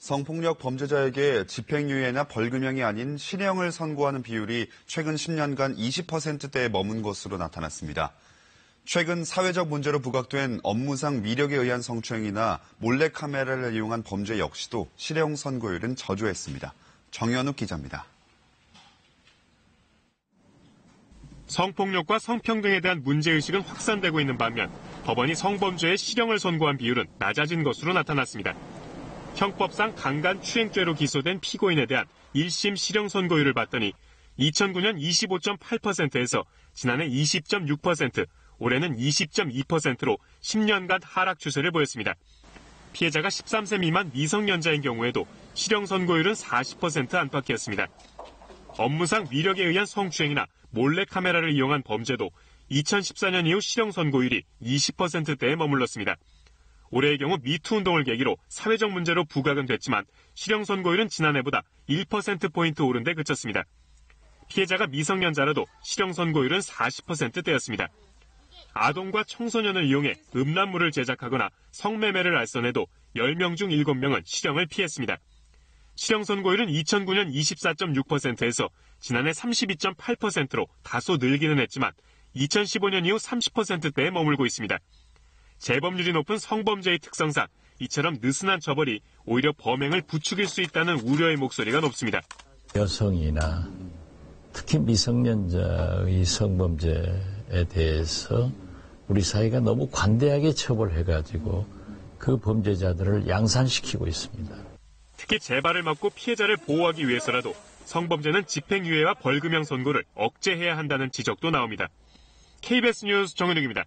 성폭력 범죄자에게 집행유예나 벌금형이 아닌 실형을 선고하는 비율이 최근 10년간 20%대에 머문 것으로 나타났습니다. 최근 사회적 문제로 부각된 업무상 미력에 의한 성추행이나 몰래카메라를 이용한 범죄 역시도 실형 선고율은 저조했습니다. 정현욱 기자입니다. 성폭력과 성평등에 대한 문제의식은 확산되고 있는 반면 법원이 성범죄에 실형을 선고한 비율은 낮아진 것으로 나타났습니다. 형법상 강간추행죄로 기소된 피고인에 대한 1심 실형 선고율을 봤더니 2009년 25.8%에서 지난해 20.6%, 올해는 20.2%로 10년간 하락 추세를 보였습니다. 피해자가 13세 미만 미성년자인 경우에도 실형 선고율은 40% 안팎이었습니다. 업무상 위력에 의한 성추행이나 몰래카메라를 이용한 범죄도 2014년 이후 실형 선고율이 20%대에 머물렀습니다. 올해의 경우 미투 운동을 계기로 사회적 문제로 부각은 됐지만 실형 선고율은 지난해보다 1%포인트 오른 데 그쳤습니다. 피해자가 미성년자라도 실형 선고율은 40%대였습니다. 아동과 청소년을 이용해 음란물을 제작하거나 성매매를 알선해도 10명 중 7명은 실형을 피했습니다. 실형 선고율은 2009년 24.6%에서 지난해 32.8%로 다소 늘기는 했지만 2015년 이후 30%대에 머물고 있습니다. 재범률이 높은 성범죄의 특성상 이처럼 느슨한 처벌이 오히려 범행을 부추길 수 있다는 우려의 목소리가 높습니다. 여성이나 특히 미성년자의 성범죄에 대해서 우리 사회가 너무 관대하게 처벌해가지고 그 범죄자들을 양산시키고 있습니다. 특히 재발을 막고 피해자를 보호하기 위해서라도 성범죄는 집행유예와 벌금형 선고를 억제해야 한다는 지적도 나옵니다. KBS 뉴스 정은욱입니다.